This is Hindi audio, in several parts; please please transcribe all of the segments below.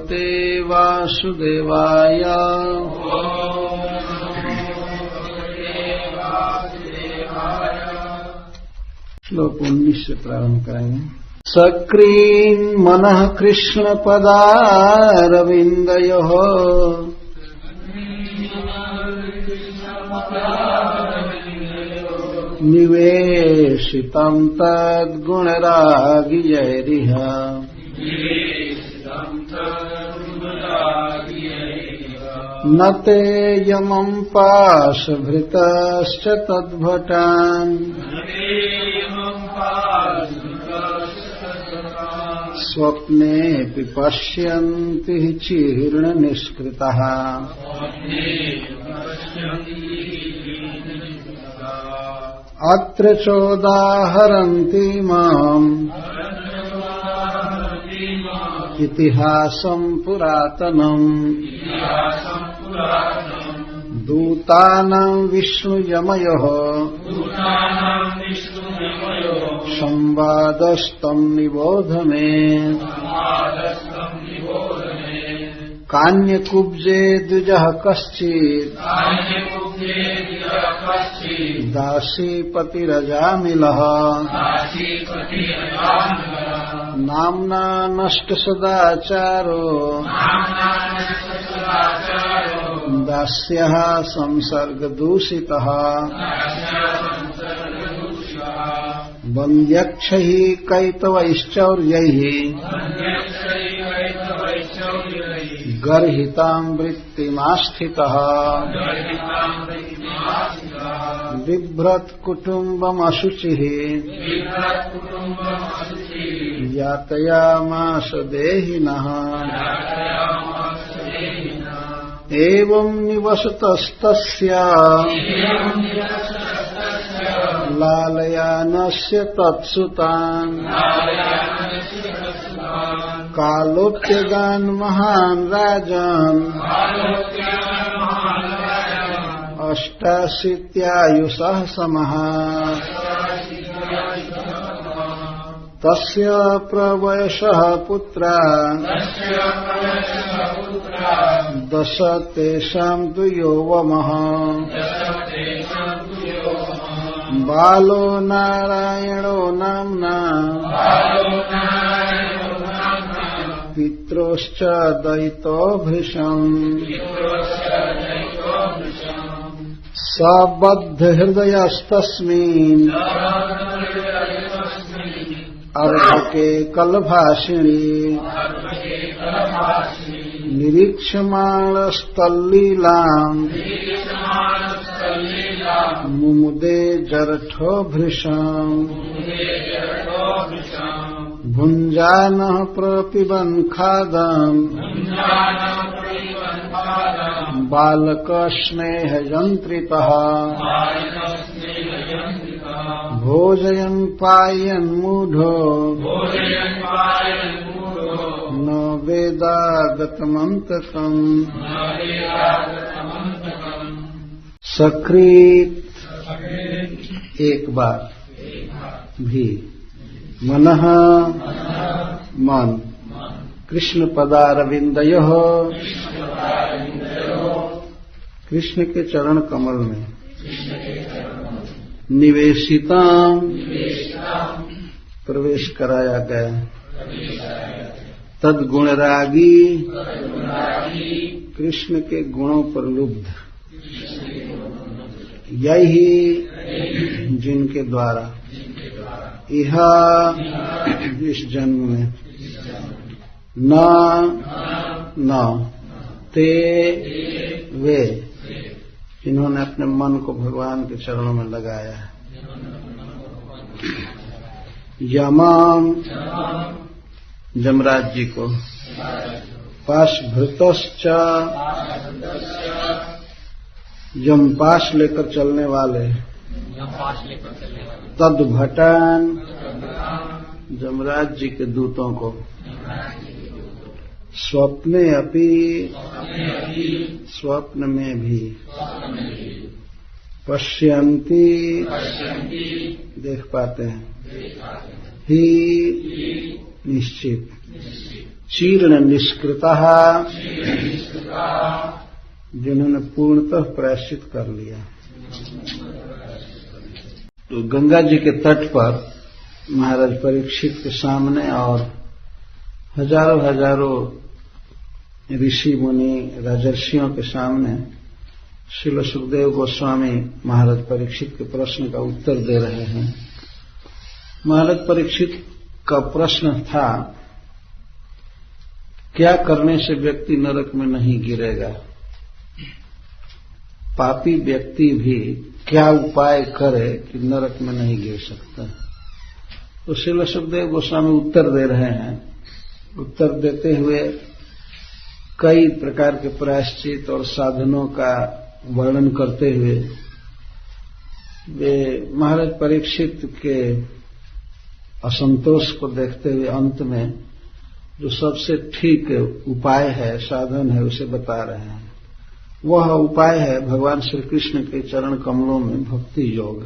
भगवते वासुदेवाय। श्लोक 19 से प्रारंभ करेंगे। सक्रीन मनः कृष्ण पदारविन्दयोः निवेशितं तद्गुणरागियैरिह। न ते यमं पाशभृतश्च तद्भटान् स्वप्नेऽपि पश्यन्ति चीर्णनिष्कृतः। अत्र चोदाहरन्ति माम् इतिहासं पुरातनम् दूतानां विष्णुयमयोः संवादस्तं निबोध मे। कान्यकुब्जे द्विजः कश्चित् दासीपतिरजामिलः नाम्ना नष्टसदाचारो दास्यः संसर्गदूषितः। वन्द्यक्षैः कैतवैश्चौर्यैः गर्हितां वृत्तिमास्थितः। बिभ्रत्कुटुम्बमशुचिः यातयामास देहिनः। एवं निवसतस्तस्य लालयानस्य तत्सुतान् कालोप्यगान् महान् राजान् अष्टाशीत्यायुषः समः। तस्य प्रवयसः पुत्रा दश तेषां तु यौवनः। बालो नारायणो नाम्ना पित्रोश्च दयितो भृशम्। सबद्धहृदयस्तस्मिन् अर्भके कलभाषिणी निरीक्षमाणस्तल्लीलाम् मुमुदे जरठो भृशम्। भुञ्जानः प्रपिबन् खादम् बालकस्नेहयन्त्रितः। भोजयन् पायन् मूढो न वेदागतमन्तकम्। सकृत एक बार भी मनः मन कृष्ण पदारविन्दयोः कृष्ण के चरण कमल में निवेशितां प्रवेश कराया गया। तद्गुणरागी कृष्ण के गुणों पर लुब्ध यही जिनके द्वारा यह इस जन्म में न ते वे जिन्होंने अपने मन को भगवान के चरणों में लगाया है। यमाम जमराज जी को पाशभृतश्च यमपाश लेकर चलने वाले तद्भटान जमराज जी के दूतों को स्वप्ने अपि स्वप्न में भी पश्यन्ति देख पाते हैं ही निश्चित चीर्ण निष्कृतः, जिन्होंने पूर्णतः प्रायश्चित कर लिया। तो गंगा जी के तट पर महाराज परीक्षित के सामने और हजारों हजारों ऋषि मुनि राजर्षियों के सामने श्रील सुखदेव गोस्वामी महाराज परीक्षित के प्रश्न का उत्तर दे रहे हैं। महाराज परीक्षित का प्रश्न था, क्या करने से व्यक्ति नरक में नहीं गिरेगा? पापी व्यक्ति भी क्या उपाय करे कि नरक में नहीं गिर सकता? तो श्रील सुखदेव गोस्वामी उत्तर दे रहे हैं। उत्तर देते हुए कई प्रकार के प्रायश्चित और साधनों का वर्णन करते हुए वे महाराज परीक्षित के असंतोष को देखते हुए अंत में जो सबसे ठीक उपाय है, साधन है, उसे बता रहे हैं। वह उपाय है भगवान श्री कृष्ण के चरण कमलों में भक्ति योग।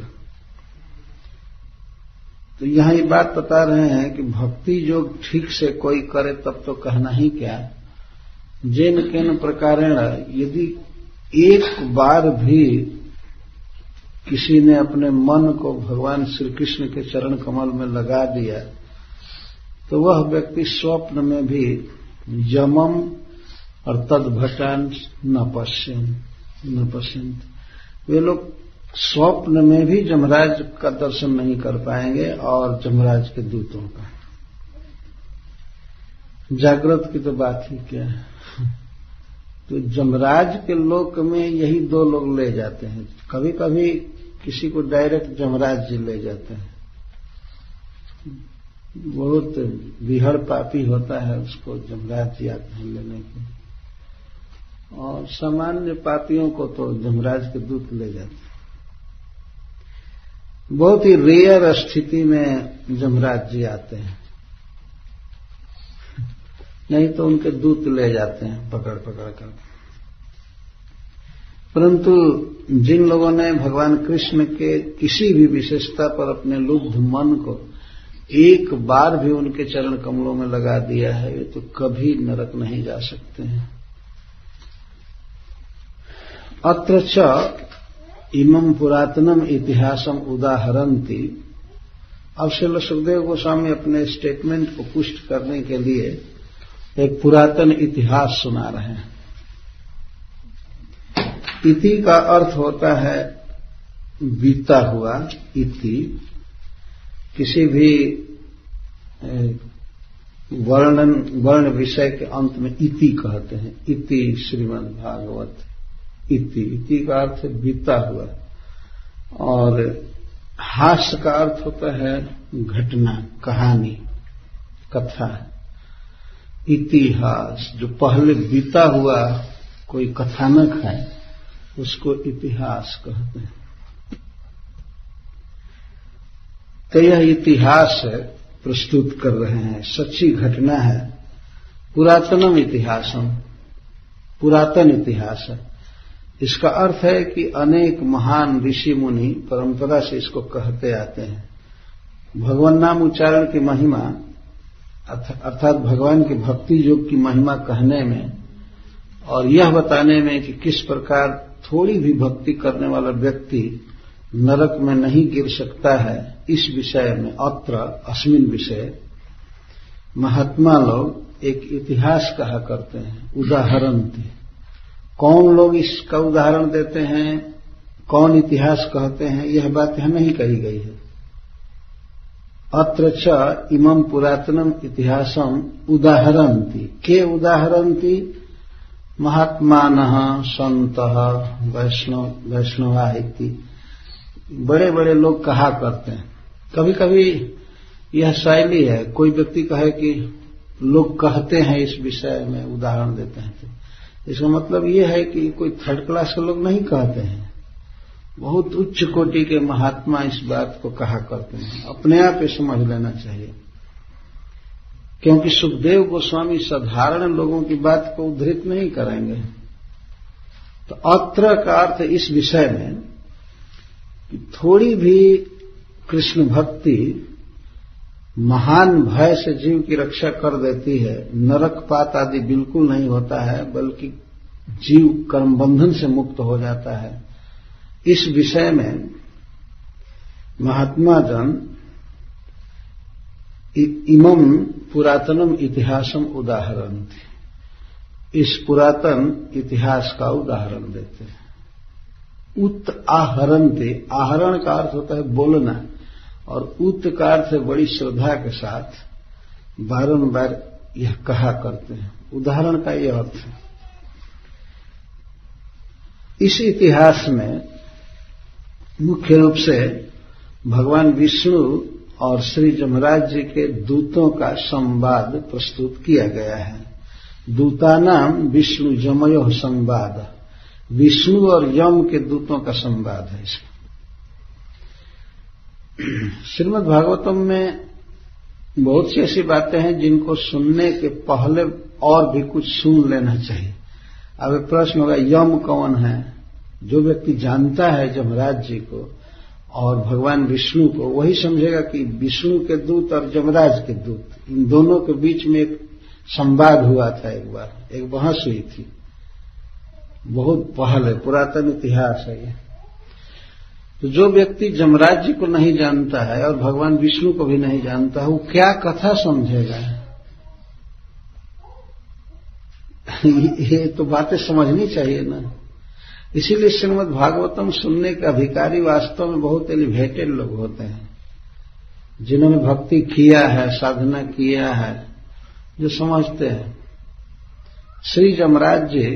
तो यहां ये बात बता रहे हैं कि भक्ति योग ठीक से कोई करे तब तो कहना ही क्या। जेन केन प्रकारेण, यदि एक बार भी किसी ने अपने मन को भगवान श्री कृष्ण के चरण कमल में लगा दिया तो वह व्यक्ति स्वप्न में भी यमम और तद्भटान न पश्यन्त। वे लोग स्वप्न में भी जमराज का दर्शन नहीं कर पाएंगे और जमराज के दूतों का। जागृत की तो बात ही क्या है। तो जमराज के लोक में यही दो लोग ले जाते हैं। कभी कभी किसी को डायरेक्ट जमराज जी ले जाते हैं। बहुत विहड़ पापी होता है, उसको जमराज जी आते हैं लेने के, और सामान्य पापियों को तो जमराज के दूत ले जाते हैं। बहुत ही रेयर स्थिति में जमराज जी आते हैं, नहीं तो उनके दूत ले जाते हैं पकड़ पकड़ कर। परंतु जिन लोगों ने भगवान कृष्ण के किसी भी विशेषता पर अपने लुब्ध मन को एक बार भी उनके चरण कमलों में लगा दिया है, वे तो कभी नरक नहीं जा सकते हैं। अत्र च इमं पुरातनम इतिहासम उदाहरन्ति। अब श्रील सुखदेव गोस्वामी अपने स्टेटमेंट को पुष्ट करने के लिए एक पुरातन इतिहास सुना रहे हैं। इति का अर्थ होता है बीता हुआ। इति किसी भी वर्ण विषय के अंत में इति कहते हैं। इति श्रीमद् भागवत। इति का अर्थ है बीता हुआ, और हास्य का अर्थ होता है घटना, कहानी, कथा। इतिहास जो पहले बीता हुआ कोई कथानक है उसको इतिहास कहते हैं। तो यह इतिहास प्रस्तुत कर रहे हैं, सच्ची घटना है। पुरातनम इतिहासम, पुरातन इतिहास है। इसका अर्थ है कि अनेक महान ऋषि मुनि परंपरा से इसको कहते आते हैं। भगवान नाम उच्चारण की महिमा अर्थात भगवान की भक्ति योग की महिमा कहने में और यह बताने में कि किस प्रकार थोड़ी भी भक्ति करने वाला व्यक्ति नरक में नहीं गिर सकता है, इस विषय में अत्र अस्मिन विषय महात्मा लोग एक इतिहास कहा करते हैं। उदाहरणति, कौन लोग इसका उदाहरण देते हैं, कौन इतिहास कहते हैं, यह बात यहां नहीं कही गई है। अत्र च इमं पुरातनम इतिहासम उदाहरन्ति। के उदाहरन्ति? महात्मानः सन्तः वैष्णवा इति। बड़े बड़े लोग कहा करते हैं। कभी कभी यह शैली है, कोई व्यक्ति कहे कि लोग कहते हैं इस विषय में उदाहरण देते हैं, तो इसका मतलब यह है कि कोई थर्ड क्लास के लोग नहीं कहते हैं, बहुत उच्च कोटि के महात्मा इस बात को कहा करते हैं। अपने आप ये समझ लेना चाहिए, क्योंकि सुखदेव गोस्वामी साधारण लोगों की बात को उद्धृत नहीं करेंगे। तो अत्र का अर्थ इस विषय में कि थोड़ी भी कृष्ण भक्ति महान भय से जीव की रक्षा कर देती है, नरकपात आदि बिल्कुल नहीं होता है, बल्कि जीव कर्म बंधन से मुक्त हो जाता है। इस विषय में महात्मा जन इमं पुरातनम इतिहासम उदाहरण थे, इस पुरातन इतिहास का उदाहरण देते हैं। उत आहरणते, आहरण का अर्थ होता है बोलना, और उत का अर्थ है बड़ी श्रद्धा के साथ बारंबार यह कहा करते हैं। उदाहरण का यह अर्थ है। इस इतिहास में मुख्य रूप से भगवान विष्णु और श्री यमराज जी के दूतों का संवाद प्रस्तुत किया गया है। दूतानाम विष्णु यमयोः संवाद, विष्णु और यम के दूतों का संवाद है इसका। श्रीमद् भागवतम में बहुत सी ऐसी बातें हैं जिनको सुनने के पहले और भी कुछ सुन लेना चाहिए। अब एक प्रश्न होगा, यम कौन है? जो व्यक्ति जानता है यमराज जी को और भगवान विष्णु को, वही समझेगा कि विष्णु के दूत और यमराज के दूत, इन दोनों के बीच में एक संवाद हुआ था। एक बार एक बहस हुई थी, बहुत पहले, पुरातन इतिहास है ये। तो जो व्यक्ति यमराज जी को नहीं जानता है और भगवान विष्णु को भी नहीं जानता है, वो क्या कथा समझेगा? ये तो बातें समझनी चाहिए ना। इसीलिए श्रीमद् भागवतम सुनने के अधिकारी वास्तव में बहुत एलिवेटेड लोग होते हैं, जिन्होंने भक्ति किया है, साधना किया है, जो समझते हैं। श्री यमराज जी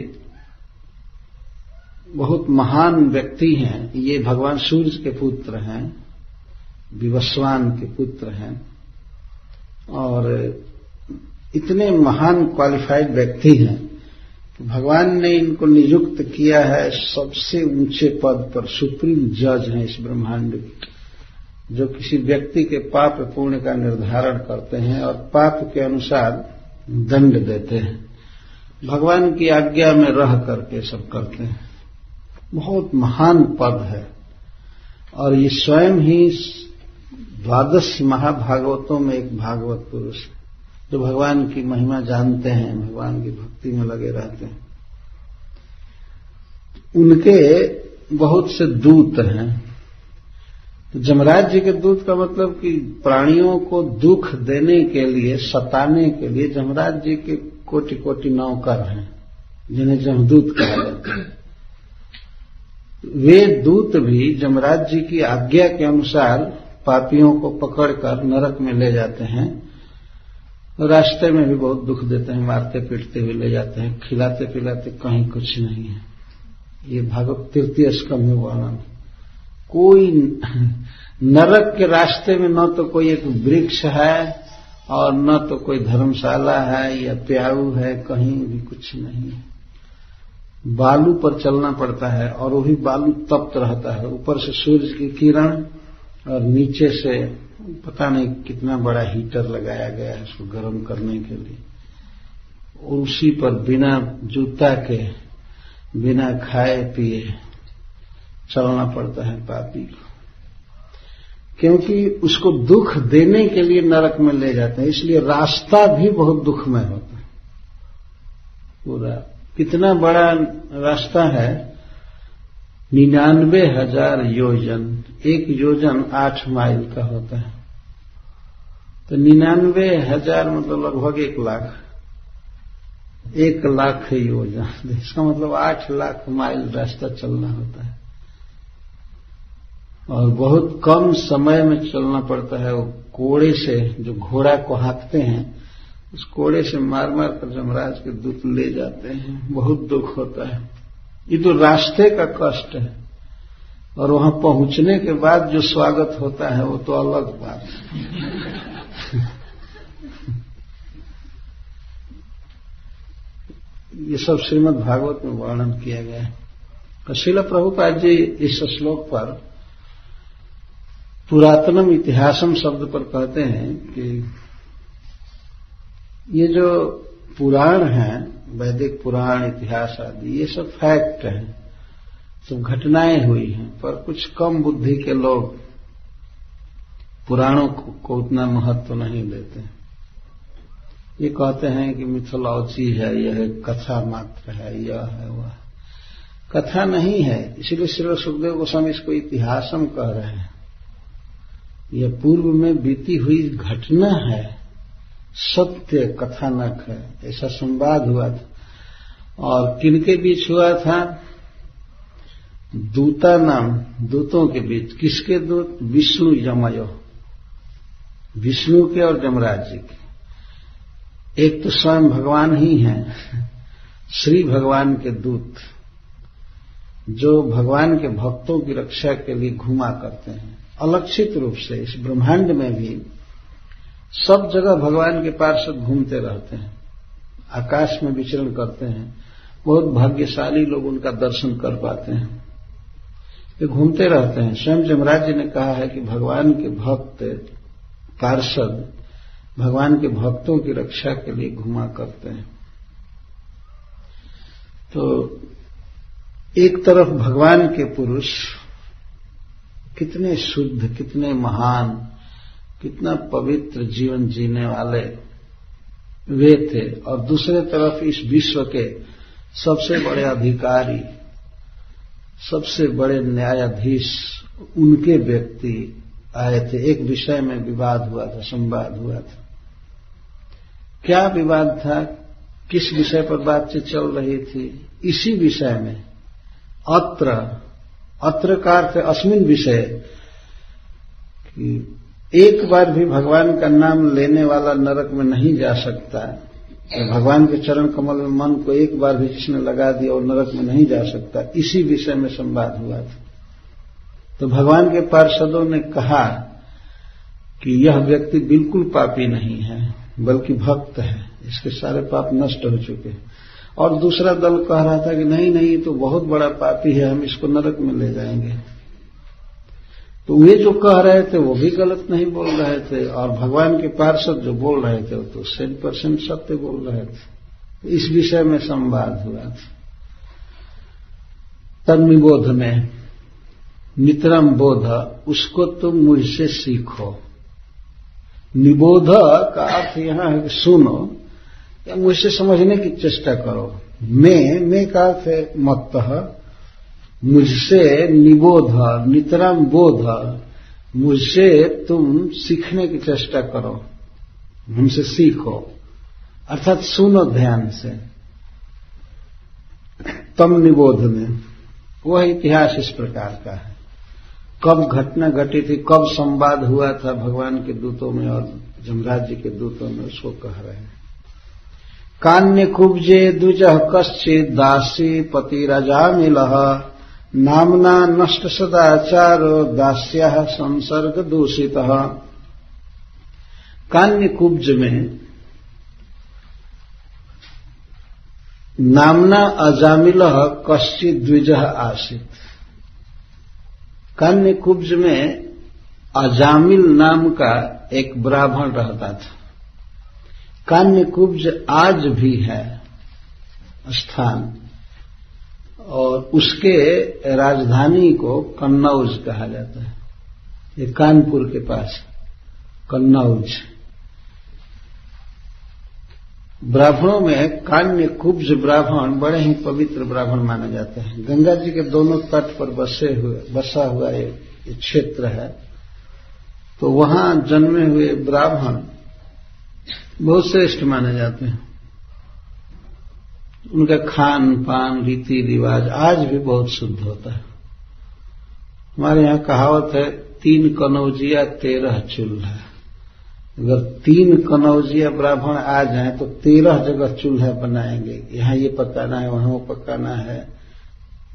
बहुत महान व्यक्ति हैं। ये भगवान सूर्य के पुत्र हैं, विवस्वान के पुत्र हैं, और इतने महान क्वालिफाइड व्यक्ति हैं कि भगवान ने इनको नियुक्त किया है सबसे ऊंचे पद पर। सुप्रीम जज हैं इस ब्रह्मांड के, जो किसी व्यक्ति के पाप पुण्य का निर्धारण करते हैं और पाप के अनुसार दंड देते हैं। भगवान की आज्ञा में रह करके सब करते हैं। बहुत महान पद है, और ये स्वयं ही 12 महाभागवतों में एक भागवत पुरुष है, जो भगवान की महिमा जानते हैं, भगवान की भक्ति में लगे रहते हैं। उनके बहुत से दूत हैं। तो यमराज जी के दूत का मतलब कि प्राणियों को दुख देने के लिए, सताने के लिए यमराज जी के कोटि कोटि नौकर हैं, जिन्हें यमदूत कहा जाता है। वे दूत भी यमराज जी की आज्ञा के अनुसार पापियों को पकड़कर नरक में ले जाते हैं। रास्ते में भी बहुत दुख देते हैं, मारते पीटते हुए ले जाते हैं, खिलाते पिलाते कहीं कुछ नहीं है। ये भागवत तृतीय स्कंध में वर्णन। कोई नरक के रास्ते में न तो कोई एक वृक्ष है और न तो कोई धर्मशाला है या प्याऊ है, कहीं भी कुछ नहीं है। बालू पर चलना पड़ता है, और वही बालू तप्त रहता है। ऊपर से सूर्य की किरण और नीचे से पता नहीं कितना बड़ा हीटर लगाया गया है उसको गर्म करने के लिए, और उसी पर बिना जूता के, बिना खाए पिए चलना पड़ता है पापी को, क्योंकि उसको दुख देने के लिए नरक में ले जाते हैं। इसलिए रास्ता भी बहुत दुखमय होता है पूरा। कितना बड़ा रास्ता है, 99,000 योजन। एक योजन 8 माइल का होता है, तो 99,000 मतलब लगभग 1 लाख। 1 लाख योजन, इसका मतलब 8 लाख माइल रास्ता चलना होता है, और बहुत कम समय में चलना पड़ता है। वो कोड़े से, जो घोड़ा को हाँकते हैं, उस कोड़े से मार मार कर यमराज के दूत ले जाते हैं। बहुत दुख होता है। ये तो रास्ते का कष्ट है, और वहां पहुंचने के बाद जो स्वागत होता है वो तो अलग बात है। ये सब श्रीमद् भागवत में वर्णन किया गया है। श्रील प्रभुपाद जी इस श्लोक पर पुरातनम इतिहासम शब्द पर कहते हैं कि ये जो पुराण हैं, वैदिक पुराण, इतिहास आदि, ये सब फैक्ट हैं, सब घटनाएं हुई हैं, पर कुछ कम बुद्धि के लोग पुराणों को उतना महत्व नहीं देते। ये कहते हैं कि मिथोलॉजी है, यह कथा मात्र है, यह है वह। कथा नहीं है, इसलिए श्री सुखदेव गोस्वामी इसको इतिहासम कह रहे हैं। यह पूर्व में बीती हुई घटना है, सत्य कथानक है। ऐसा संवाद हुआ था। और किनके बीच हुआ था? दूता नाम, दूतों के बीच। किसके दूत? विष्णु यमयो, विष्णु के और यमराज जी के। एक तो स्वयं भगवान ही हैं, श्री भगवान के दूत, जो भगवान के भक्तों की रक्षा के लिए घुमा करते हैं अलक्षित रूप से। इस ब्रह्मांड में भी सब जगह भगवान के पार्षद घूमते रहते हैं, आकाश में विचरण करते हैं। बहुत भाग्यशाली लोग उनका दर्शन कर पाते हैं। ये घूमते रहते हैं। स्वयं यमराज जी ने कहा है कि भगवान के भक्त पार्षद भगवान के भक्तों की रक्षा के लिए घुमा करते हैं। तो एक तरफ भगवान के पुरुष कितने शुद्ध, कितने महान, कितना पवित्र जीवन जीने वाले वे थे, और दूसरे तरफ इस विश्व के सबसे बड़े अधिकारी, सबसे बड़े न्यायाधीश उनके व्यक्ति आए थे। एक विषय में विवाद हुआ था, संवाद हुआ था। क्या विवाद था? किस विषय पर बातचीत चल रही थी? इसी विषय में। अत्र का अर्थ अस्मिन विषय, कि एक बार भी भगवान का नाम लेने वाला नरक में नहीं जा सकता। भगवान के चरण कमल में मन को एक बार भी जिसने लगा दिया और नरक में नहीं जा सकता। इसी विषय में संवाद हुआ था। तो भगवान के पार्षदों ने कहा कि यह व्यक्ति बिल्कुल पापी नहीं है, बल्कि भक्त है, इसके सारे पाप नष्ट हो चुके हैं। और दूसरा दल कह रहा था कि नहीं नहीं, तो बहुत बड़ा पापी है, हम इसको नरक में ले जाएंगे। तो वे जो कह रहे थे वो भी गलत नहीं बोल रहे थे, और भगवान के पार्षद जो बोल रहे थे वो तो 100% सत्य बोल रहे थे। इस विषय में संवाद हुआ था। तन्निबोध में नितरम बोध, उसको तुम मुझसे सीखो। निबोध का अर्थ यहां है कि सुनो या मुझसे समझने की चेष्टा करो। मैं का अर्थ है मत्तः, मुझसे निबोध, नितरम बोध, मुझसे तुम सीखने की चेष्टा करो, हमसे सीखो, अर्थात सुनो ध्यान से। तम निबोध में वह इतिहास इस प्रकार का है। कब घटना घटी थी, कब संवाद हुआ था भगवान के दूतों में और यमराज जी के दूतों में, उसको कह रहे हैं। कान्य कुब्जे द्विजः कश्चित् दासी पति राजा मिलः, नामना नष्ट सदाचारो दास्याः संसर्ग दूषितः। कान्य कुब्ज में नामना अजामिलः कश्चित् द्विजः आसीत्। कान्य कुब्ज में अजामिल नाम का एक ब्राह्मण रहता था। कान्य कुब्ज आज भी है स्थान, और उसके राजधानी को कन्नौज कहा जाता है। ये कानपुर के पास कन्नौज। ब्राह्मणों में कान्य कुब्ज ब्राह्मण बड़े ही पवित्र ब्राह्मण माने जाते हैं। गंगा जी के दोनों तट पर बसा हुआ ये क्षेत्र है। तो वहां जन्मे हुए ब्राह्मण बहुत श्रेष्ठ माने जाते हैं। उनका खान पान रीति रिवाज आज भी बहुत शुद्ध होता है। हमारे यहाँ कहावत है, 3 कनौजिया 13 चूल्हा। अगर 3 कनौजिया ब्राह्मण आ जाएं तो 13 जगह चूल्हा बनाएंगे। यहाँ ये पकाना है, वहां वो पकाना है,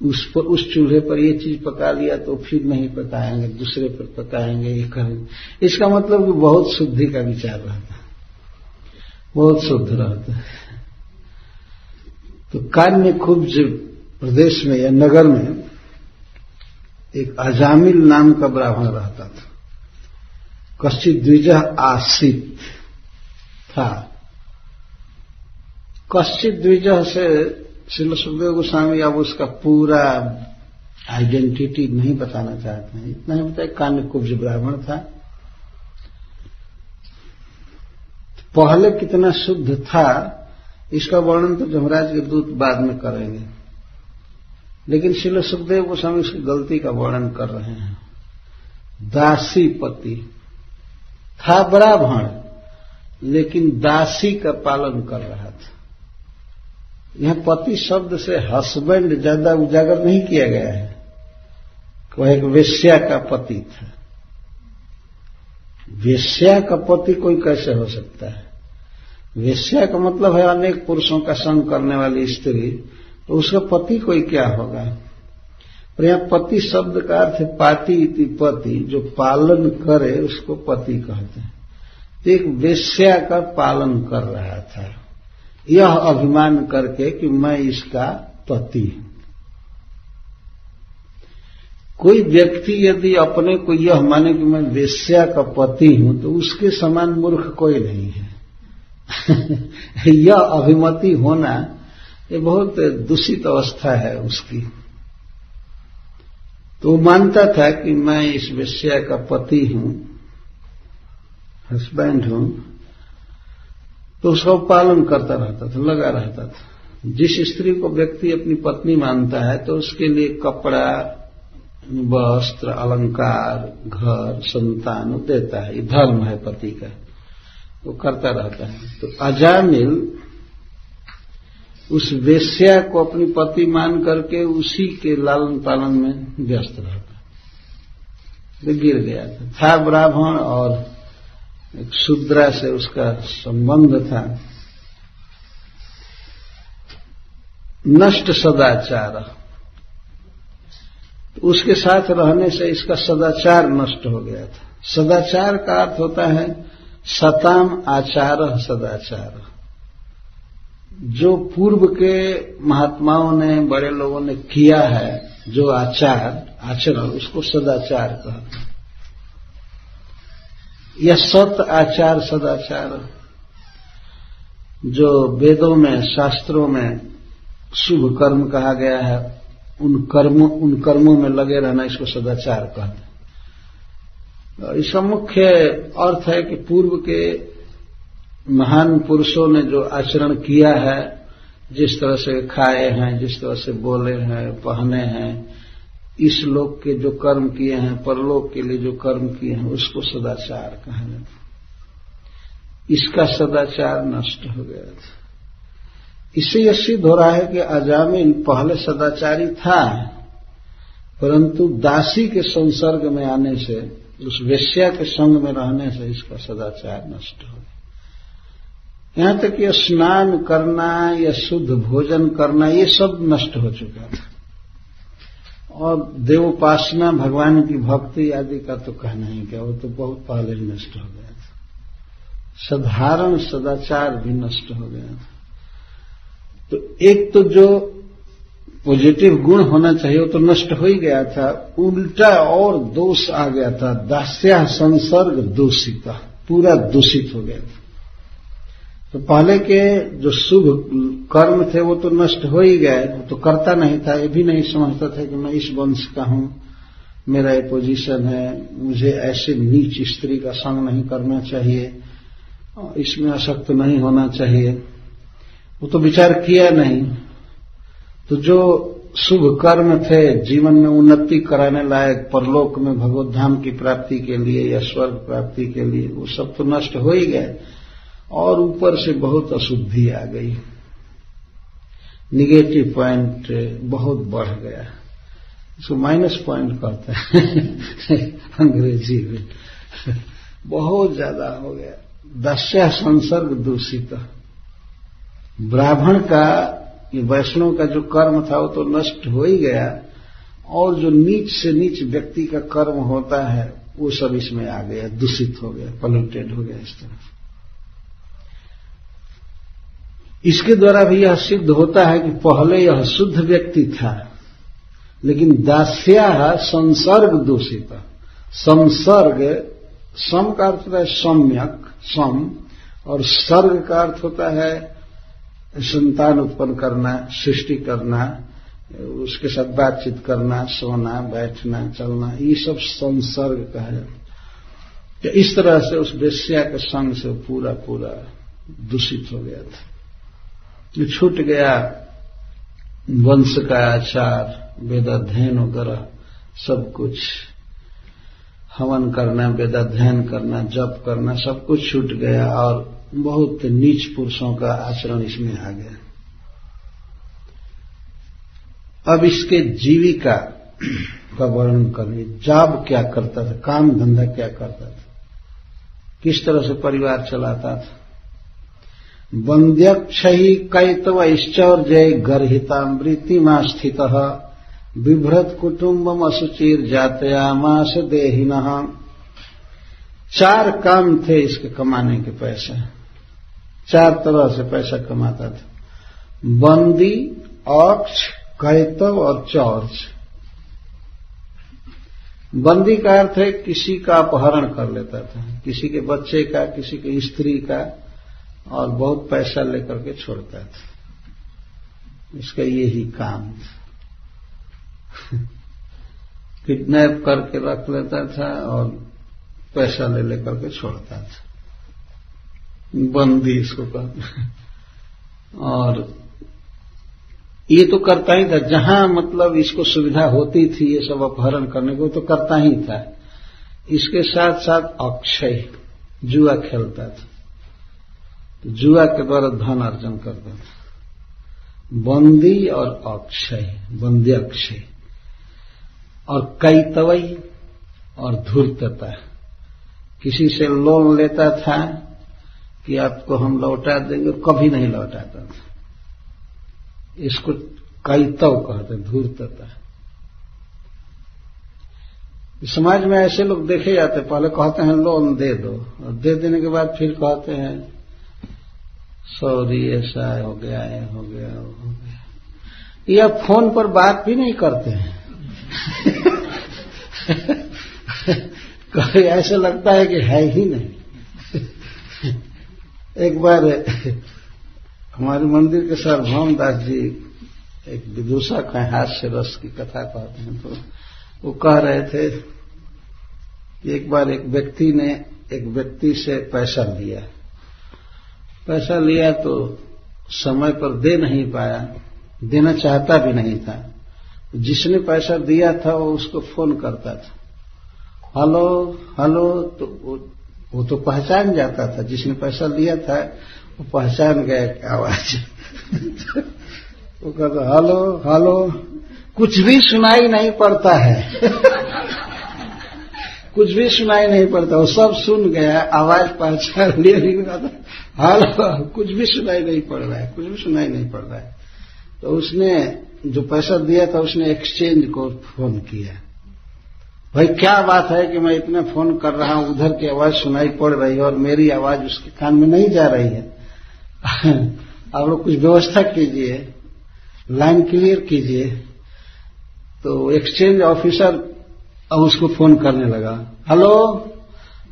उस चूल्हे पर ये चीज पका लिया तो फिर नहीं पकाएंगे, दूसरे पर पकाएंगे, ये करेंगे। इसका मतलब कि बहुत शुद्धि का विचार रहता है, बहुत शुद्ध रहता है। तो कान्य कुब्ज प्रदेश में या नगर में एक अजामिल नाम का ब्राह्मण रहता था। कश्चित् द्विजः आसीत् था। कश्चित् द्विजः से श्रील सुखदेव गोस्वामी अब उसका पूरा आइडेंटिटी नहीं बताना चाहते हैं। इतना ही बताया कान्य कुब्ज ब्राह्मण था, पहले कितना शुद्ध था इसका वर्णन तो जमराज के दूत बाद में करेंगे, लेकिन श्रील सुखदेव गोस्वामी इसकी गलती का वर्णन कर रहे हैं। दासी पति था ब्राह्मण, लेकिन दासी का पालन कर रहा था। यहां पति शब्द से हस्बैंड ज्यादा उजागर नहीं किया गया है, वह एक वेश्या का पति था। वेश्या का पति कोई कैसे हो सकता है? वेश्या का मतलब है अनेक पुरुषों का संग करने वाली स्त्री, तो उसका पति कोई क्या होगा? और यहां पति शब्द का अर्थ है पाति इति पति, जो पालन करे उसको पति कहते हैं। तो एक वेश्या का पालन कर रहा था, यह अभिमान करके कि मैं इसका पति हूं। कोई व्यक्ति यदि अपने को यह माने कि मैं वेश्या का पति हूं, तो उसके समान मूर्ख कोई नहीं है। यह अभिमति होना ये बहुत दूषित अवस्था है उसकी। तो वो मानता था कि मैं इस वेश्या का पति हूं, हस्बैंड हूं, तो उसका पालन करता रहता था, लगा रहता था। जिस स्त्री को व्यक्ति अपनी पत्नी मानता है तो उसके लिए कपड़ा, वस्त्र, अलंकार, घर, संतान देता है, ये धर्म है पति का, वो करता रहता है। तो अजामिल उस वेश्या को अपनी पति मान करके उसी के लालन पालन में व्यस्त रहता, तो गिर गया था ब्राह्मण और एक शूद्रा से उसका संबंध था। नष्ट सदाचार, तो उसके साथ रहने से इसका सदाचार नष्ट हो गया था। सदाचार का अर्थ होता है सताम आचार सदाचार, जो पूर्व के महात्माओं ने, बड़े लोगों ने किया है, जो आचरण, उसको सदाचार कहते हैं। यह सत आचार सदाचार, जो वेदों में, शास्त्रों में शुभ कर्म कहा गया है, उन कर्मों में लगे रहना, इसको सदाचार कहते हैं। इसका मुख्य अर्थ है कि पूर्व के महान पुरुषों ने जो आचरण किया है, जिस तरह से खाए हैं, जिस तरह से बोले हैं, पहने हैं, इस लोक के जो कर्म किए हैं, परलोक के लिए जो कर्म किए हैं, उसको सदाचार कहा जाता है। इसका सदाचार नष्ट हो गया था। इससे यह सिद्ध हो रहा है कि अजामिल पहले सदाचारी था, परंतु दासी के संसर्ग में आने से, उस वेश्या के संग में रहने से इसका सदाचार नष्ट हो गया। यहां तक कि स्नान करना या शुद्ध भोजन करना, ये सब नष्ट हो चुका था। और देवोपासना, भगवान की भक्ति आदि का तो कहना ही क्या, वो तो बहुत पहले ही नष्ट हो गया था। साधारण सदाचार भी नष्ट हो गया था। तो एक तो जो पॉजिटिव गुण होना चाहिए वो तो नष्ट हो ही गया था, उल्टा और दोष आ गया था। दास्या संसर्ग दूषित, पूरा दूषित हो गया था। तो पहले के जो शुभ कर्म थे वो तो नष्ट हो ही गए, वो तो करता नहीं था, ये भी नहीं समझता था कि मैं इस वंश का हूं, मेरा ये पोजीशन है, मुझे ऐसे नीच स्त्री का संग नहीं करना चाहिए, इसमें आसक्त नहीं होना चाहिए, वो तो विचार किया नहीं। तो जो शुभ कर्म थे, जीवन में उन्नति कराने लायक, परलोक में भगवत धाम की प्राप्ति के लिए या स्वर्ग प्राप्ति के लिए, वो सब तो नष्ट हो ही गए। और ऊपर से बहुत अशुद्धि आ गई, निगेटिव पॉइंट बहुत बढ़ गया, इसको माइनस पॉइंट कहते हैं अंग्रेजी में। बहुत ज्यादा हो गया। दस्या संसर्ग दूषित, ब्राह्मण का, ये वैष्णव का जो कर्म था वो तो नष्ट हो ही गया, और जो नीच से नीच व्यक्ति का कर्म होता है वो सब इसमें आ गया, दूषित हो गया, पॉल्यूटेड हो गया। इस तरह इसके द्वारा भी यह सिद्ध होता है कि पहले यह शुद्ध व्यक्ति था, लेकिन दास्या संसर्ग दूषित। संसर्ग, सम का अर्थ होता है सम्यक, सम, और सर्ग का अर्थ होता है संतान उत्पन्न करना, सृष्टि करना, उसके साथ बातचीत करना, सोना, बैठना, चलना, ये सब संसर्ग कहा जाता है। इस तरह से उस वेश्या के संग से पूरा दूषित हो गया था। छूट गया वंश का आचार, वेदाध्ययन वगैरह सब कुछ, हवन करना, वेदाध्ययन करना, जप करना, सब कुछ छूट गया और बहुत नीच पुरुषों का आचरण इसमें आ गया। अब इसके जीविका का वर्णन करें। जॉब क्या करता था, काम धंधा क्या करता था, किस तरह से परिवार चलाता था। वंद्यक्षयी कैतवैश्चौर्जय गर्हितामृतिमा स्थितः बिभ्रत कुटुंबम असुचिर जातयामास देहिनः। 4 काम थे इसके कमाने के पैसे, 4 तरह से पैसा कमाता था। बंदी, अक्ष, कैतव और चौर्ज। बंदी का अर्थ है किसी का अपहरण कर लेता था, किसी के बच्चे का, किसी की स्त्री का, और बहुत पैसा लेकर के छोड़ता था। इसका यही काम था। किडनैप करके रख लेता था और पैसा ले लेकर के छोड़ता था, बंदी इसको कहते। और ये तो करता ही था, जहां मतलब इसको सुविधा होती थी ये सब अपहरण करने को, तो करता ही था। इसके साथ साथ अक्षय, जुआ खेलता था, तो जुआ के द्वारा धन अर्जन करता था। बंदी और अक्षय, बंदी अक्षय। और कैतवई और धूर्तता, किसी से लोन लेता था कि आपको हम लौटा देंगे, कभी नहीं लौटाता था। इसको कैतव कहते, धूर्तता। समाज में ऐसे लोग देखे जाते, पहले कहते हैं लोन दे दो, और दे देने के बाद फिर कहते हैं सॉरी ऐसा हो गया, हो गया, हो गया। या फोन पर बात भी नहीं करते हैं। कभी ऐसे लगता है कि है ही नहीं। एक बार हमारे मंदिर के सार्वभौम दास जी एक विदूषक हैं, हास्य रस की कथा कहते हैं, तो वो कह रहे थे कि एक बार एक व्यक्ति ने एक व्यक्ति से पैसा लिया तो समय पर दे नहीं पाया, देना चाहता भी नहीं था। जिसने पैसा दिया था वो उसको फोन करता था, हेलो हेलो, तो वो तो पहचान जाता था, जिसने पैसा लिया था वो पहचान गया आवाज। वो कहता हेलो हेलो, कुछ भी सुनाई नहीं पड़ता है। कुछ भी सुनाई नहीं पड़ता, वो सब सुन गया, आवाज पहचान लिया, नहीं कहता हेलो, कुछ भी सुनाई नहीं पड़ रहा है, कुछ भी सुनाई नहीं पड़ रहा है। तो उसने जो पैसा दिया था उसने एक्सचेंज को फोन किया, भाई क्या बात है कि मैं इतना फोन कर रहा हूं, उधर की आवाज सुनाई पड़ रही है और मेरी आवाज उसके कान में नहीं जा रही है। आप लोग कुछ व्यवस्था कीजिए, लाइन क्लियर कीजिए। तो एक्सचेंज ऑफिसर अब उसको फोन करने लगा, हेलो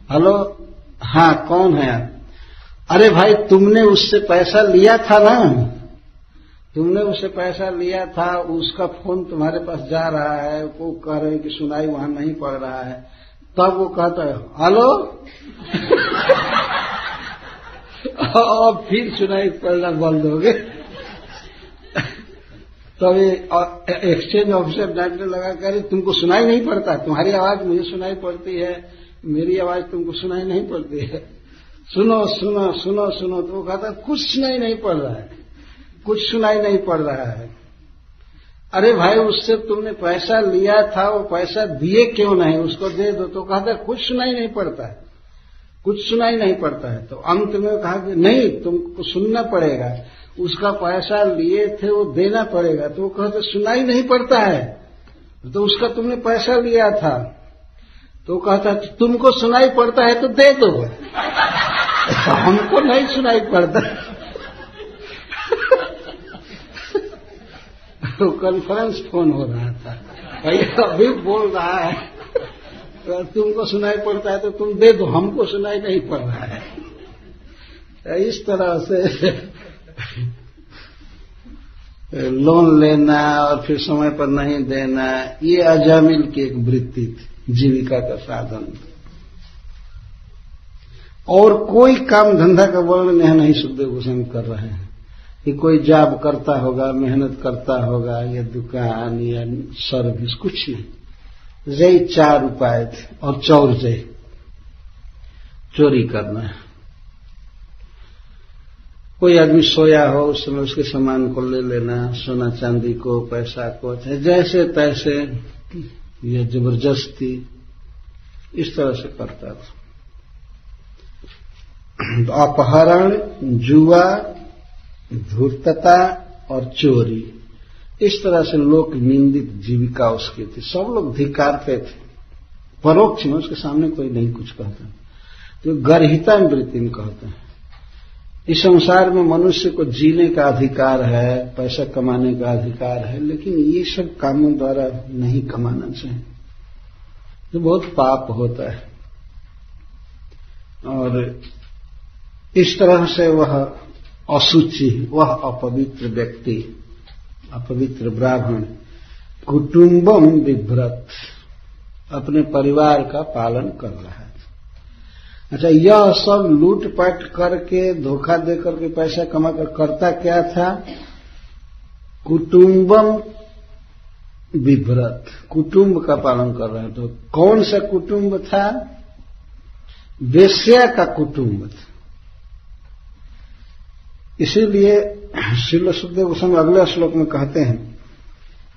हेलो, हाँ कौन है आप? अरे भाई तुमने उससे पैसा लिया था ना, तुमने उससे पैसा लिया था, उसका फोन तुम्हारे पास जा रहा है, वो कह रहे हैं कि सुनाई वहां नहीं पड़ रहा है। तब वो कहता है हेलो। और फिर सुनाई पड़ना बंद हो गए। तो ये एक्सचेंज ऑफिसर डांटने लगा, कह रहे तुमको सुनाई नहीं पड़ता, तुम्हारी आवाज मुझे सुनाई पड़ती है, मेरी आवाज तुमको सुनाई नहीं पड़ती है, सुनो सुनो सुनो सुनो। तो वो कहता कुछ सुनाई नहीं पड़ रहा है, कुछ सुनाई नहीं पड़ रहा है। अरे भाई उससे तुमने पैसा लिया था, वो पैसा दिए क्यों नहीं, उसको दे दो। तो कहता कुछ सुनाई नहीं पड़ता है, कुछ सुनाई नहीं पड़ता है। तो अंत में कहा कि नहीं तुमको सुनना पड़ेगा, उसका पैसा लिए थे वो देना पड़ेगा। तो वो कहते सुनाई नहीं पड़ता है, तो उसका तुमने पैसा लिया था। तो कहता तुमको सुनाई पड़ता है तो दे दो, हमको नहीं सुनाई पड़ता। तो कॉन्फ्रेंस फोन हो रहा था, भाई अभी बोल रहा है तो तुमको सुनाई पड़ता है तो तुम दे दो, हमको सुनाई नहीं पड़ रहा है। इस तरह से लोन लेना और फिर समय पर नहीं देना, ये अजामिल की एक वृत्ति थी, जीविका का साधन। और कोई काम धंधा का वर्णन यहां नहीं सुखदेव गोस्वामी कर रहे हैं कि कोई जॉब करता होगा, मेहनत करता होगा, या दुकान या सर्विस, कुछ नहीं। जय 4 उपाय थे और चौर जय, चोरी करना है। कोई आदमी सोया हो उस समय उसके सामान को ले लेना, सोना चांदी को, पैसा को, जैसे तैसे, या जबरदस्ती, इस तरह से करता था। अपहरण, जुआ, धूर्तता और चोरी, इस तरह से लोक निंदित जीविका उसकी थी। सब लोग धिक्कारते थे, परोक्ष में उसके सामने कोई नहीं कुछ कहता। तो गर्हिता वृत्ति कहते हैं। इस संसार में मनुष्य को जीने का अधिकार है, पैसा कमाने का अधिकार है, लेकिन ये सब कामों द्वारा नहीं कमाना चाहिए, तो बहुत पाप होता है। और इस तरह से वह अशुचि, वह अपवित्र व्यक्ति, अपवित्र ब्राह्मण, कुटुंबम विभ्रत, अपने परिवार का पालन कर रहा है। अच्छा, यह सब लूटपाट करके, धोखा दे करके पैसा कमाकर करता क्या था? कुटुंबम विभ्रत, कुटुंब का पालन कर रहा है। तो कौन सा कुटुंब था? वेश्या का कुटुंब था। इसीलिए श्रील सुखदेव गोस्वामी अगले श्लोक में कहते हैं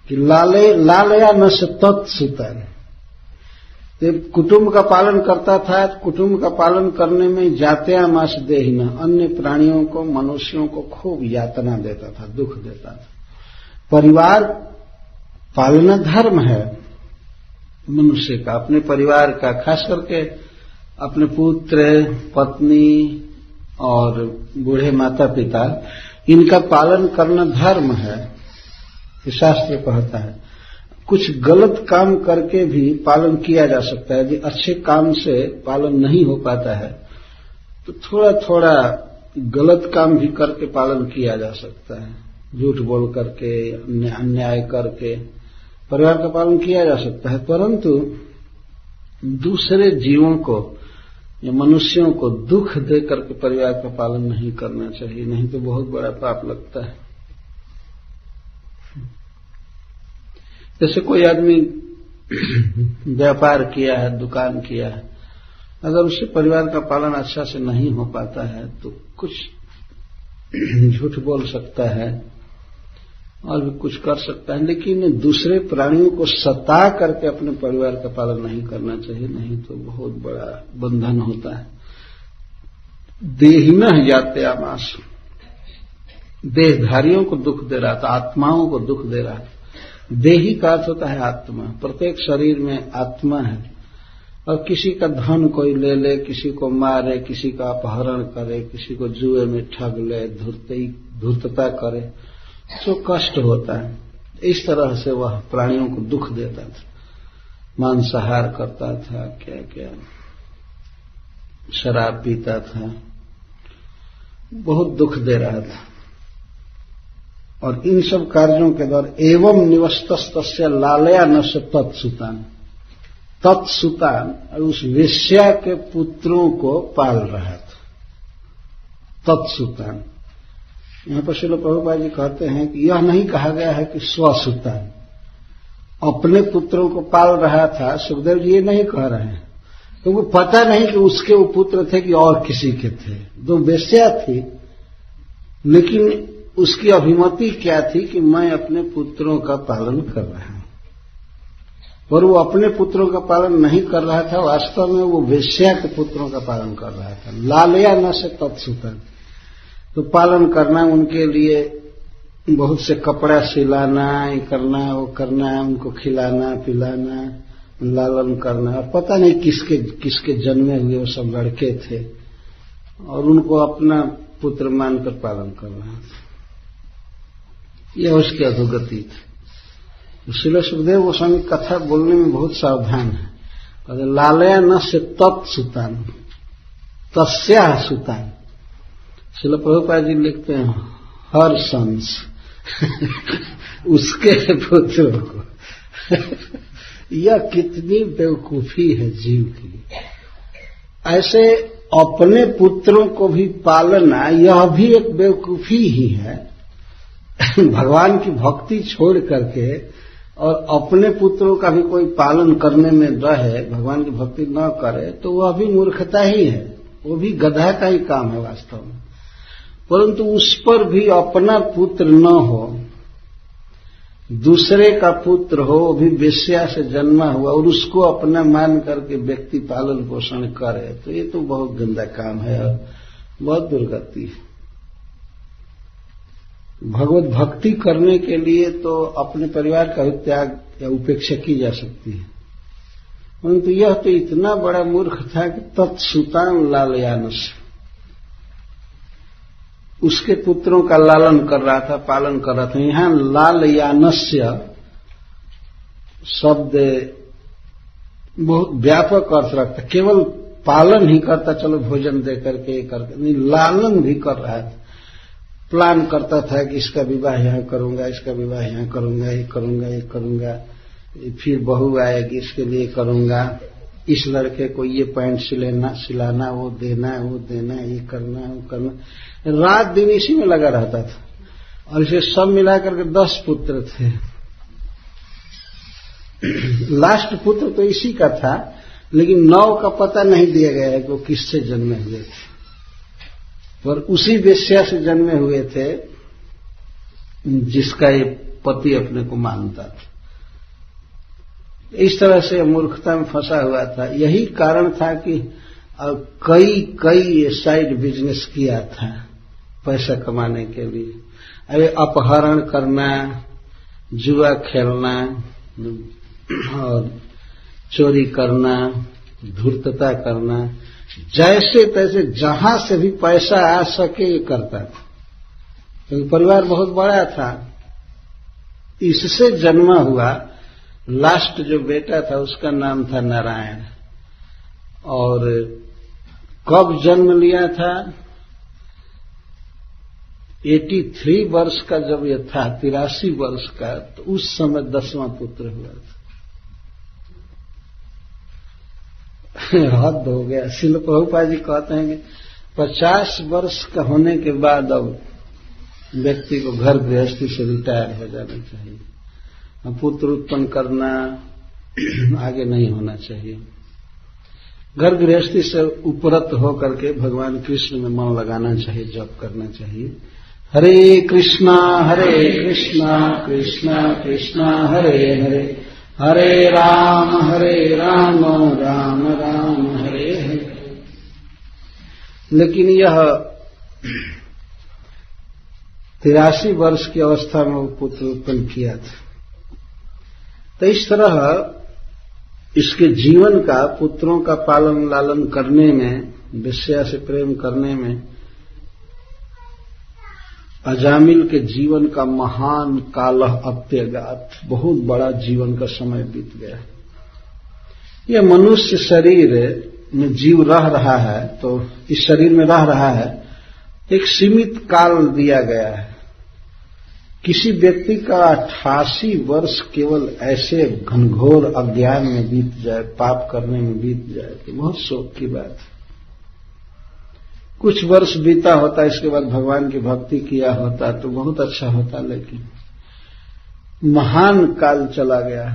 कि लालया न से तत्सुतन, कुटुंब का पालन करता था। कुटुंब का पालन करने में जात्या मास देहिना, अन्य प्राणियों को, मनुष्यों को खूब यातना देता था, दुख देता था। परिवार पालना धर्म है मनुष्य का, अपने परिवार का, खास करके अपने पुत्र, पत्नी और बूढ़े माता पिता, इनका पालन करना धर्म है, ये शास्त्र कहता है। कुछ गलत काम करके भी पालन किया जा सकता है। यदि अच्छे काम से पालन नहीं हो पाता है तो थोड़ा थोड़ा गलत काम भी करके पालन किया जा सकता है। झूठ बोल करके, अन्याय करके परिवार का पालन किया जा सकता है, परंतु दूसरे जीवों को या मनुष्यों को दुख दे करके परिवार का पालन नहीं करना चाहिए, नहीं तो बहुत बड़ा पाप लगता है। जैसे कोई आदमी व्यापार किया है, दुकान किया है, अगर उससे परिवार का पालन अच्छा से नहीं हो पाता है तो कुछ झूठ बोल सकता है और भी कुछ कर सकता है, लेकिन दूसरे प्राणियों को सता करके अपने परिवार का पालन नहीं करना चाहिए, नहीं तो बहुत बड़ा बंधन होता है। देहिनः यात्यामास, देहधारियों को दुख दे रहा था, आत्माओं को दुख दे रहा था। देही का अर्थ होता है आत्मा, प्रत्येक शरीर में आत्मा है। और किसी का धन कोई ले ले, किसी को मारे, किसी का अपहरण करे, किसी को जुए में ठग ले, धूर्तता करे, तो कष्ट होता है। इस तरह से वह प्राणियों को दुख देता था, मांसाहार करता था, क्या क्या शराब पीता था, बहुत दुख दे रहा था। और इन सब कार्यों के द्वारा एवं निवस्तस्य लालया न से तत्सुतान, तत्सुतान उस वेश्या के पुत्रों को पाल रहा था। तत्सुतान, यहां पर श्रील प्रभुपाद जी कहते हैं कि यह नहीं कहा गया है कि स्वसुतान, अपने पुत्रों को पाल रहा था। सुखदेव जी ये नहीं कह रहे हैं, क्योंकि पता नहीं कि उसके वो पुत्र थे कि और किसी के थे। दो वेश्या थी, लेकिन उसकी अभिमति क्या थी कि मैं अपने पुत्रों का पालन कर रहा हूं, और वो अपने पुत्रों का पालन नहीं कर रहा था, वास्तव में वो वेश्या के पुत्रों का पालन कर रहा था। लालया न से तत्सुतन, तो पालन करना, उनके लिए बहुत से कपड़ा सिलाना, ये करना, वो करना, उनको खिलाना पिलाना, लालन करना। और पता नहीं किसके किसके जन्मे हुए वो सब लड़के थे, और उनको अपना पुत्र मानकर पालन कर रहा था। यह उसकी अधोगति थी। श्रील सुखदेव गोस्वामी कथा बोलने में बहुत सावधान है। लालया न से तत्सुतान, तस्या सुतान। श्रील प्रभुपाद जी लिखते हैं हर संस उसके पुत्रों को। यह कितनी बेवकूफी है जीव की। ऐसे अपने पुत्रों को भी पालना यह भी एक बेवकूफी ही है। भगवान की भक्ति छोड़ करके और अपने पुत्रों का भी कोई पालन करने में रहे, भगवान की भक्ति न करे, तो वह भी मूर्खता ही है, वो भी गधा का ही काम है वास्तव में। परंतु उस पर भी अपना पुत्र न हो, दूसरे का पुत्र हो, वो भी वेश्या से जन्मा हुआ और उसको अपना मान करके व्यक्ति पालन पोषण करे, तो ये तो बहुत गंदा काम है और बहुत दुर्गति है। भगवत भक्ति करने के लिए तो अपने परिवार का त्याग या उपेक्षा की जा सकती है, परंतु यह तो इतना बड़ा मूर्ख था कि तत्सुतां लालयानस, उसके पुत्रों का लालन कर रहा था, पालन कर रहा था। यहां लालयानस्य शब्द बहुत व्यापक अर्थ रखता, केवल पालन ही करता, चलो भोजन दे करके करके नहीं, लालन भी कर रहा था। प्लान करता था कि इसका विवाह यहां करूंगा, इसका विवाह यहां करूंगा, ये करूंगा, ये करूंगा, फिर बहू आएगी इसके लिए करूंगा, इस लड़के को ये पैंट सिलाना, वो देना, ये करना, वो करना, रात दिन इसी में लगा रहता था। और इसे सब मिलाकर के 10 पुत्र थे। लास्ट पुत्र तो इसी का था, लेकिन 9 का पता नहीं दिया गया है कि वो किससे जन्मे हुए थे, पर उसी वेश्या से जन्मे हुए थे जिसका ये पति अपने को मानता था। इस तरह से मूर्खता में फंसा हुआ था। यही कारण था कि कई साइड बिजनेस किया था पैसा कमाने के लिए। अरे अपहरण करना, जुआ खेलना और चोरी करना, धूर्तता करना, जैसे तैसे जहां से भी पैसा आ सके ये करता था, क्योंकि परिवार बहुत बड़ा था। इससे जन्मा हुआ लास्ट जो बेटा था उसका नाम था नारायण, और कब जन्म लिया था? 83 वर्ष का जब यह था, 83 वर्ष का, तो उस समय 10वां पुत्र हुआ था। हद हो गया। श्रील प्रभुपाद जी कहते हैं कि 50 वर्ष का होने के बाद अब व्यक्ति को घर गृहस्थी से रिटायर हो जाना चाहिए, पुत्र उत्पन्न करना आगे नहीं होना चाहिए। घर गृहस्थी से उपरत होकर के भगवान कृष्ण में मन लगाना चाहिए, जप करना चाहिए। हरे कृष्णा कृष्णा कृष्णा हरे हरे, हरे राम राम राम हरे हरे। लेकिन यह 83 वर्ष की अवस्था में वो पुत्र उत्पन्न किया था। तो इस तरह इसके जीवन का, पुत्रों का पालन लालन करने में, वेश्या से प्रेम करने में, अजामिल के जीवन का महान कालह अत्यगात, बहुत बड़ा जीवन का समय बीत गया। यह मनुष्य शरीर में जीव रह रहा है, तो इस शरीर में रह रहा है, एक सीमित काल दिया गया है। किसी व्यक्ति का 88 वर्ष केवल ऐसे घनघोर अज्ञान में बीत जाए, पाप करने में बीत जाए, तो बहुत शोक की बात है। कुछ वर्ष बीता होता, इसके बाद भगवान की भक्ति किया होता तो बहुत अच्छा होता, लेकिन महान काल चला गया।